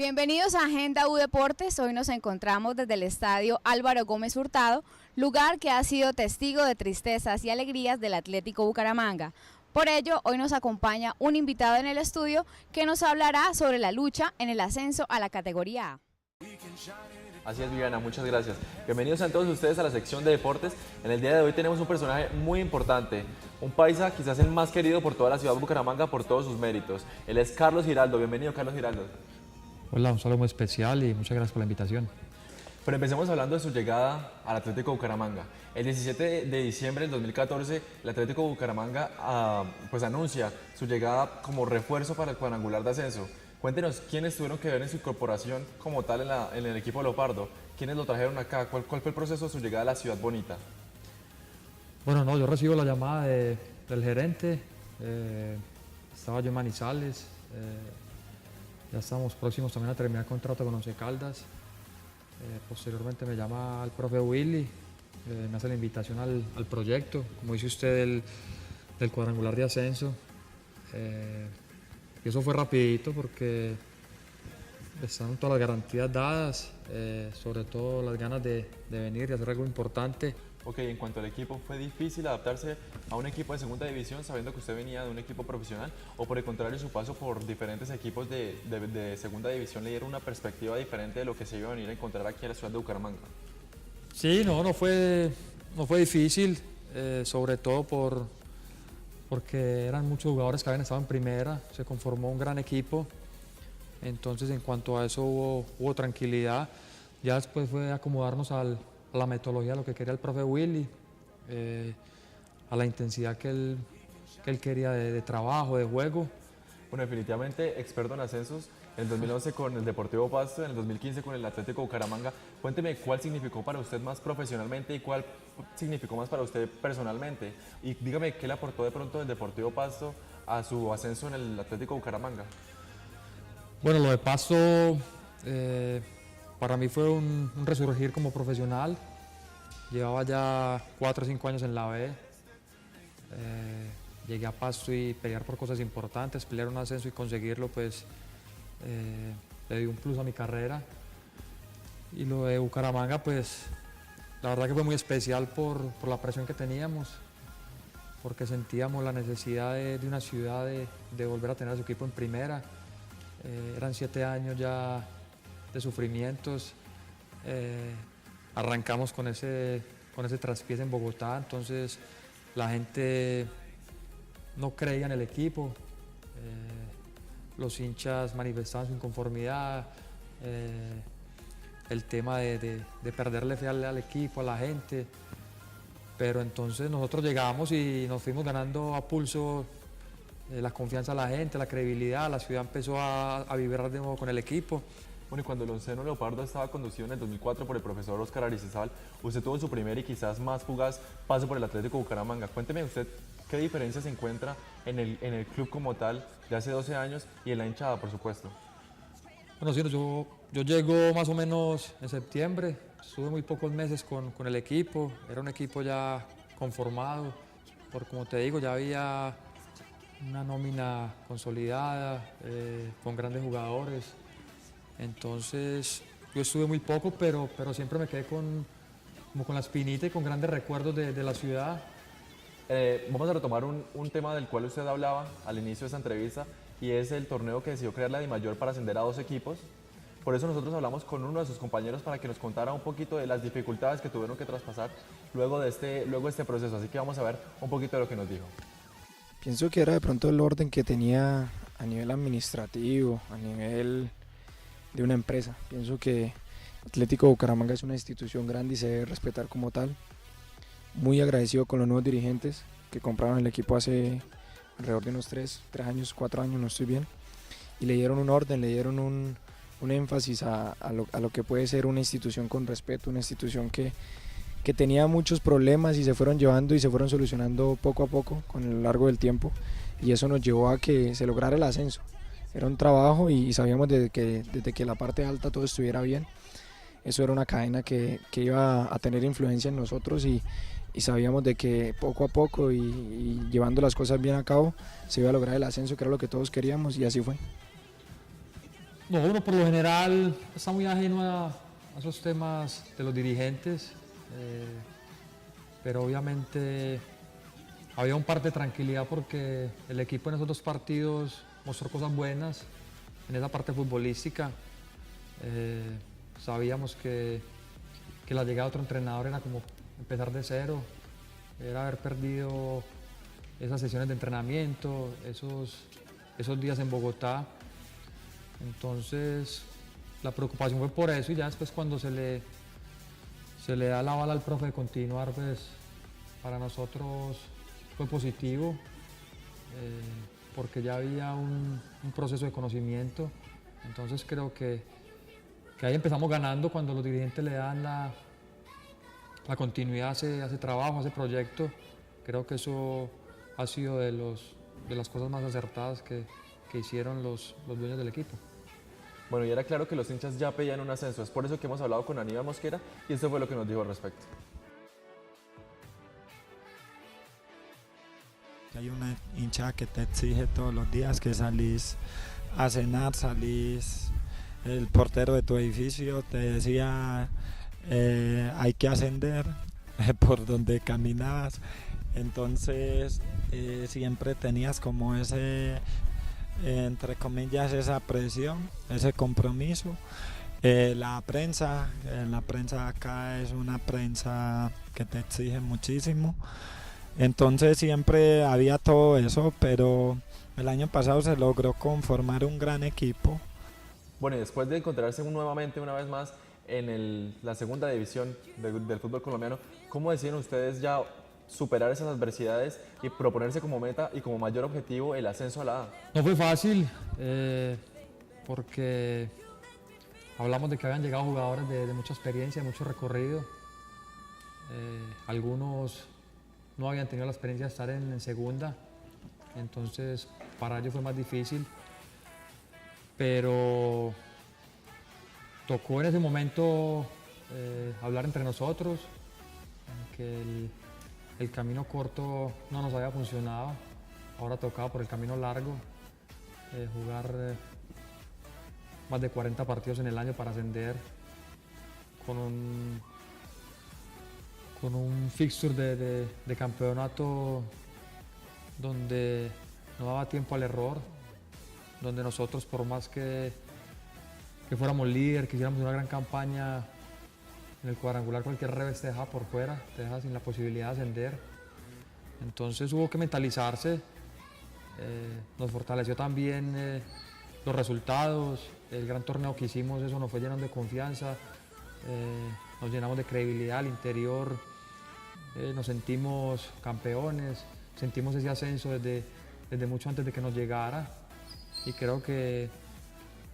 Bienvenidos a Agenda U Deportes. Hoy nos encontramos desde el estadio Álvaro Gómez Hurtado, lugar que ha sido testigo de tristezas y alegrías del Atlético Bucaramanga. Por ello, hoy nos acompaña un invitado en el estudio que nos hablará sobre la lucha en el ascenso a la categoría A. Así es, Viviana, muchas gracias. Bienvenidos a todos ustedes a la sección de deportes. En el día de hoy tenemos un personaje muy importante, un paisa quizás el más querido por toda la ciudad de Bucaramanga por todos sus méritos. Él es Carlos Giraldo. Bienvenido, Carlos Giraldo. Hola, un saludo muy especial y muchas gracias por la invitación. Pero empecemos hablando de su llegada al Atlético Bucaramanga. El 17 de diciembre del 2014, el Atlético Bucaramanga anuncia su llegada como refuerzo para el cuadrangular de ascenso. Cuéntenos quiénes tuvieron que ver en su incorporación como tal en el equipo Leopardo, quiénes lo trajeron acá, cuál fue el proceso de su llegada a la ciudad bonita. Bueno, yo recibo la llamada del gerente, estaba yo en Manizales, ya estamos próximos también a terminar el contrato con Once Caldas. Posteriormente me llama el profe Willy, me hace la invitación al proyecto, como dice usted, del cuadrangular de ascenso. Y eso fue rapidito porque están todas las garantías dadas, sobre todo las ganas de venir y hacer algo importante. Ok, en cuanto al equipo, ¿fue difícil adaptarse a un equipo de segunda división sabiendo que usted venía de un equipo profesional? ¿O por el contrario, su paso por diferentes equipos de segunda división le dieron una perspectiva diferente de lo que se iba a venir a encontrar aquí en la ciudad de Bucaramanga? Sí, no fue difícil, sobre todo porque eran muchos jugadores que habían estado en primera, se conformó un gran equipo, entonces en cuanto a eso hubo tranquilidad. Ya después fue acomodarnos a la metodología, a lo que quería el profe Willy, a la intensidad que él quería de trabajo, de juego. Bueno, definitivamente experto en ascensos, en el 2011 con el Deportivo Pasto, en el 2015 con el Atlético Bucaramanga. Cuénteme cuál significó para usted más profesionalmente y cuál significó más para usted personalmente. Y dígame qué le aportó de pronto el Deportivo Pasto a su ascenso en el Atlético Bucaramanga. Bueno, lo de Pasto para mí fue un resurgir como profesional. Llevaba ya 4 o 5 años en la B. Llegué a Pasto y pelear por cosas importantes, pelear un ascenso y conseguirlo, pues le dio un plus a mi carrera. Y lo de Bucaramanga, pues la verdad que fue muy especial por la presión que teníamos, porque sentíamos la necesidad de una ciudad de volver a tener a su equipo en primera. Eran 7 años ya de sufrimientos. Arrancamos con ese traspiés en Bogotá, entonces la gente no creía en el equipo, los hinchas manifestaban su inconformidad, el tema de perderle fe al equipo, a la gente, pero entonces nosotros llegamos y nos fuimos ganando a pulso la confianza de la gente, la credibilidad, la ciudad empezó a vibrar de nuevo con el equipo. Bueno, y cuando el onceno Leopardo estaba conducido en el 2004 por el profesor Óscar Aristizábal, usted tuvo su primer y quizás más fugaz paso por el Atlético Bucaramanga. Cuénteme usted qué diferencia se encuentra en el club como tal de hace 12 años y en la hinchada, por supuesto. Bueno, sí, yo llego más o menos en septiembre, estuve muy pocos meses con el equipo, era un equipo ya conformado, porque como te digo, ya había una nómina consolidada, con grandes jugadores. Entonces yo estuve muy poco, pero siempre me quedé como con la espinita y con grandes recuerdos de la ciudad. Vamos a retomar un tema del cual usted hablaba al inicio de esta entrevista y es el torneo que decidió crear la DIMAYOR para ascender a 2 equipos. Por eso nosotros hablamos con uno de sus compañeros para que nos contara un poquito de las dificultades que tuvieron que traspasar luego de este proceso. Así que vamos a ver un poquito de lo que nos dijo. Pienso que era de pronto el orden que tenía a nivel administrativo, a nivel de una empresa. Pienso que Atlético Bucaramanga es una institución grande y se debe respetar como tal. Muy agradecido con los nuevos dirigentes que compraron el equipo hace alrededor de unos 3 años, 4 años, no estoy bien. Y le dieron un orden, le dieron un énfasis a lo que puede ser una institución con respeto, una institución que tenía muchos problemas y se fueron llevando y se fueron solucionando poco a poco con el largo del tiempo. Y eso nos llevó a que se lograra el ascenso. Era un trabajo y sabíamos desde que la parte alta todo estuviera bien. Eso era una cadena que iba a tener influencia en nosotros y sabíamos de que poco a poco y llevando las cosas bien a cabo se iba a lograr el ascenso, que era lo que todos queríamos, y así fue. No, uno por lo general está muy ajeno a esos temas de los dirigentes, pero obviamente había un parte de tranquilidad porque el equipo en esos 2 partidos mostró cosas buenas en esa parte futbolística. Sabíamos que la llegada de otro entrenador era como empezar de cero, era haber perdido esas sesiones de entrenamiento, esos días en Bogotá. Entonces la preocupación fue por eso y ya después cuando se le da la bala al profe de continuar, pues para nosotros fue positivo porque ya había un proceso de conocimiento. Entonces creo que ahí empezamos ganando cuando los dirigentes le dan la continuidad a ese trabajo, a ese proyecto. Creo que eso ha sido de las cosas más acertadas que hicieron los dueños del equipo. Bueno, y era claro que los hinchas ya pedían un ascenso, es por eso que hemos hablado con Aníbal Mosquera y esto fue lo que nos dijo al respecto. Hay una hinchada que te exige todos los días que salís a cenar, el portero de tu edificio te decía hay que ascender por donde caminabas, entonces siempre tenías como entre comillas, esa presión, ese compromiso. La prensa acá es una prensa que te exige muchísimo, entonces siempre había todo eso, pero el año pasado se logró conformar un gran equipo. Bueno, y después de encontrarse nuevamente, una vez más, en la segunda división del fútbol colombiano, ¿cómo deciden ustedes ya superar esas adversidades y proponerse como meta y como mayor objetivo el ascenso a la A? No fue fácil porque hablamos de que habían llegado jugadores de mucha experiencia, de mucho recorrido. Algunos no habían tenido la experiencia de estar en segunda, entonces para ellos fue más difícil. Pero tocó en ese momento hablar entre nosotros, que el camino corto no nos había funcionado, ahora tocaba por el camino largo, jugar más de 40 partidos en el año para ascender, con un fixture de campeonato donde no daba tiempo al error, donde nosotros, por más que fuéramos líder, que hiciéramos una gran campaña, en el cuadrangular cualquier revés te deja por fuera, te deja sin la posibilidad de ascender. Entonces hubo que mentalizarse, nos fortaleció también los resultados, el gran torneo que hicimos, eso nos fue llenando de confianza, nos llenamos de credibilidad al interior, nos sentimos campeones, sentimos ese ascenso desde mucho antes de que nos llegara y creo que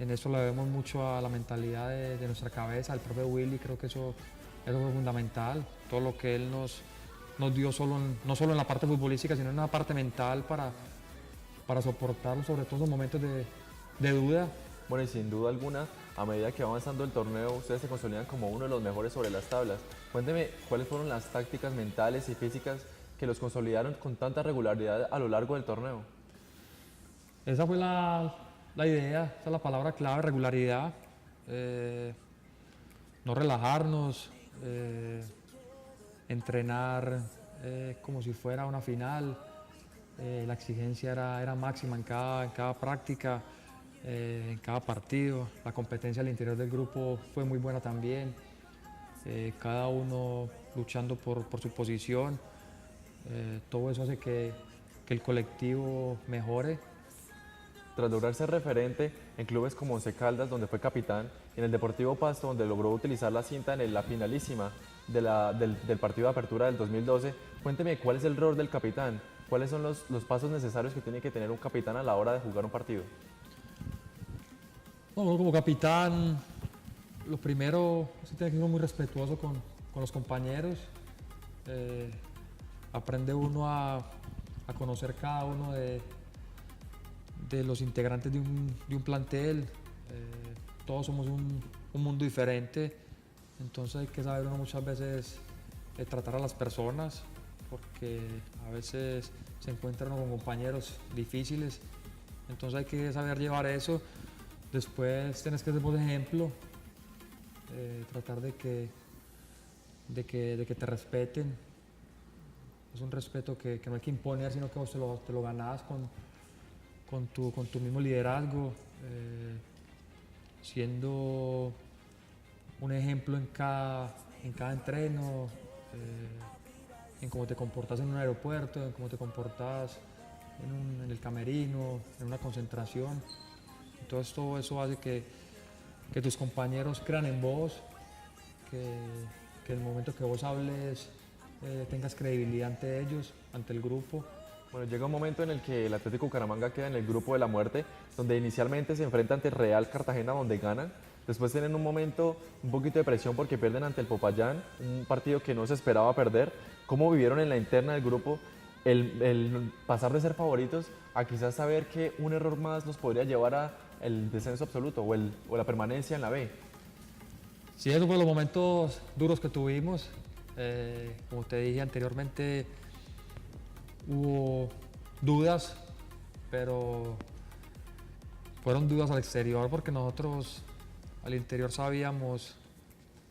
en eso le debemos mucho a la mentalidad de nuestra cabeza, al profe Willy, creo que eso fue fundamental, todo lo que él nos dio no solo en la parte futbolística, sino en una parte mental para soportar sobre todo esos momentos de duda. Bueno, y sin duda alguna, a medida que va avanzando el torneo, ustedes se consolidan como uno de los mejores sobre las tablas. Cuénteme, ¿cuáles fueron las tácticas mentales y físicas que los consolidaron con tanta regularidad a lo largo del torneo? Esa fue la idea, esa es la palabra clave, regularidad. No relajarnos, entrenar como si fuera una final. La exigencia era máxima en cada práctica, en cada partido. La competencia al interior del grupo fue muy buena también. Cada uno luchando por su posición. Todo eso hace que el colectivo mejore. Tras lograr ser referente en clubes como Once Caldas, donde fue capitán, y en el Deportivo Pasto, donde logró utilizar la cinta en la finalísima del partido de apertura del 2012, cuénteme cuál es el rol del capitán, cuáles son los pasos necesarios que tiene que tener un capitán a la hora de jugar un partido. Bueno, como capitán, lo primero es que tiene que ser muy respetuoso con los compañeros. Aprende uno a conocer cada uno de los integrantes de un plantel. Todos somos un mundo diferente, entonces hay que saber uno muchas veces tratar a las personas, porque a veces se encuentra uno con compañeros difíciles, entonces hay que saber llevar eso. Después tienes que ser vos ejemplo, tratar de que te respeten. Es un respeto que no hay que imponer, sino que vos te lo ganás con tu mismo liderazgo, siendo un ejemplo en cada entreno, en cómo te comportas en un aeropuerto, en cómo te comportas en el camerino, en una concentración. Entonces todo eso hace que tus compañeros crean en vos, que el momento que vos hables tengas credibilidad ante ellos, ante el grupo. Bueno, llega un momento en el que el Atlético Bucaramanga queda en el grupo de la muerte, donde inicialmente se enfrenta ante el Real Cartagena, donde ganan. Después tienen un momento, un poquito de presión porque pierden ante el Popayán, un partido que no se esperaba perder. ¿Cómo vivieron en la interna del grupo el pasar de ser favoritos a quizás saber que un error más los podría llevar al descenso absoluto o la permanencia en la B? Sí, esos fueron los momentos duros que tuvimos. Como te dije anteriormente, hubo dudas, pero fueron dudas al exterior porque nosotros al interior sabíamos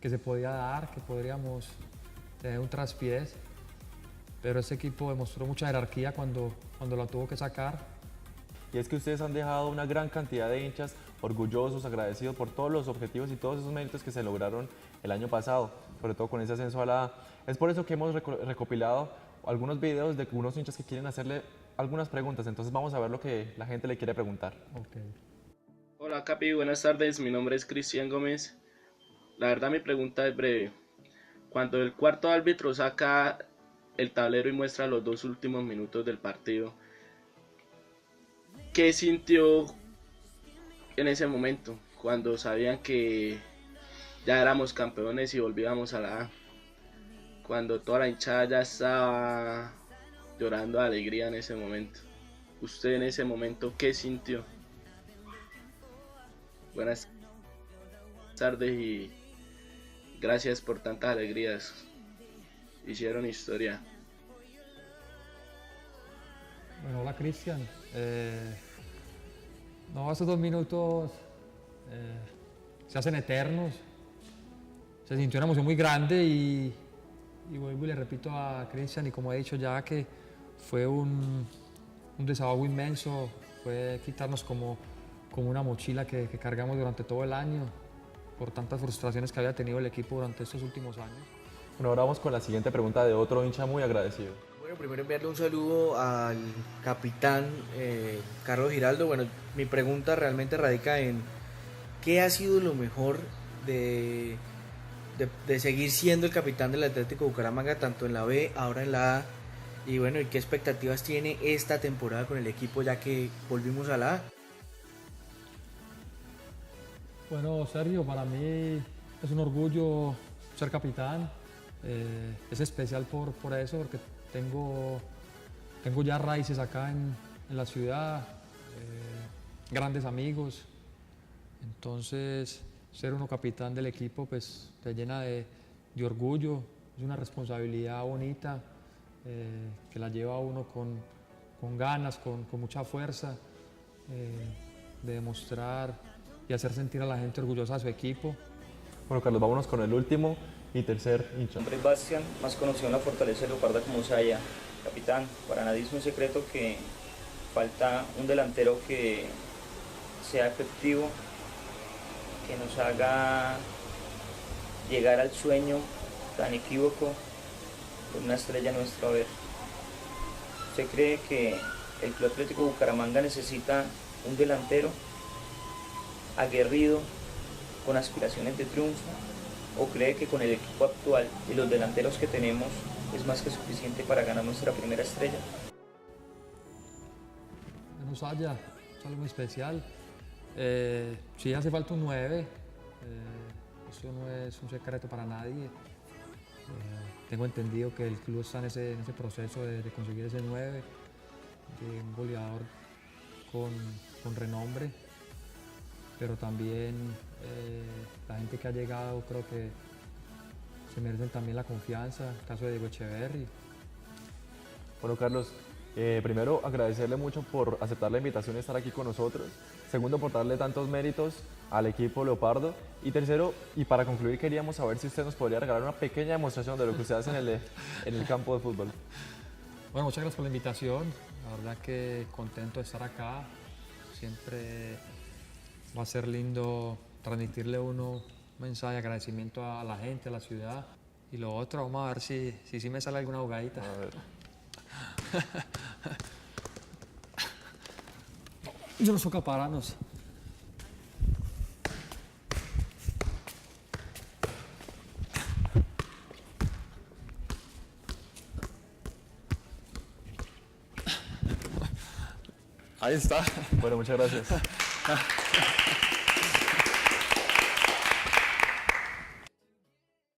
que se podía dar, que podríamos tener un traspiés, pero ese equipo demostró mucha jerarquía cuando la tuvo que sacar. Y es que ustedes han dejado una gran cantidad de hinchas orgullosos, agradecidos por todos los objetivos y todos esos méritos que se lograron el año pasado, sobre todo con ese ascenso a la A. Es por eso que hemos recopilado algunos videos de unos hinchas que quieren hacerle algunas preguntas, entonces vamos a ver lo que la gente le quiere preguntar. Okay. Hola Capi, buenas tardes, mi nombre es Cristian Gómez. La verdad mi pregunta es breve. Cuando el cuarto árbitro saca el tablero y muestra los 2 últimos minutos del partido, ¿qué sintió en ese momento? Cuando sabían que ya éramos campeones y volvíamos a la A. Cuando toda la hinchada ya estaba llorando de alegría en ese momento. ¿Usted en ese momento qué sintió? Buenas tardes y gracias por tantas alegrías. Hicieron historia. Bueno, hola Cristian. No, esos 2 minutos se hacen eternos. Se sintió una emoción muy grande y vuelvo y le repito a Cristian, y como he dicho ya, que fue un desahogo inmenso, fue quitarnos como una mochila que cargamos durante todo el año por tantas frustraciones que había tenido el equipo durante estos últimos años. Bueno, ahora vamos con la siguiente pregunta de otro hincha muy agradecido. Bueno, primero enviarle un saludo al capitán Carlos Giraldo. Bueno, mi pregunta realmente radica en ¿qué ha sido lo mejor de seguir siendo el capitán del Atlético Bucaramanga, tanto en la B, ahora en la A? Y bueno, ¿y qué expectativas tiene esta temporada con el equipo ya que volvimos a la A? Bueno, Sergio, para mí es un orgullo ser capitán. Es especial por eso, porque tengo ya raíces acá en la ciudad, grandes amigos. Entonces, ser uno capitán del equipo pues te llena de orgullo, es una responsabilidad bonita que la lleva uno con ganas, con mucha fuerza, de demostrar y hacer sentir a la gente orgullosa de su equipo. Bueno, Carlos, vámonos con el último y tercer hincha. Mi nombre es Bastian, más conocido en la Fortaleza de Leoparda como Saya. Capitán, para nadie es un secreto que falta un delantero que sea efectivo, que nos haga llegar al sueño tan equívoco de una estrella en nuestro haber. ¿Usted cree que el Club Atlético Bucaramanga necesita un delantero aguerrido, con aspiraciones de triunfo, o cree que con el equipo actual y los delanteros que tenemos es más que suficiente para ganar nuestra primera estrella? Bueno, Saya, es algo muy especial. Sí hace falta un 9, eso no es un secreto para nadie. Tengo entendido que el club está en ese proceso de conseguir ese 9, de un goleador con renombre, pero también la gente que ha llegado creo que se merecen también la confianza, el caso de Diego Echeverri. Bueno, Carlos, Primero, agradecerle mucho por aceptar la invitación y estar aquí con nosotros. Segundo, por darle tantos méritos al equipo Leopardo. Y tercero, y para concluir, queríamos saber si usted nos podría regalar una pequeña demostración de lo que usted hace en el campo de fútbol. Bueno, muchas gracias por la invitación. La verdad que contento de estar acá. Siempre va a ser lindo transmitirle un mensaje de agradecimiento a la gente, a la ciudad. Y lo otro, vamos a ver si me sale alguna jugadita. A ver. Yo no soy caparanos. Ahí está. Bueno, muchas gracias.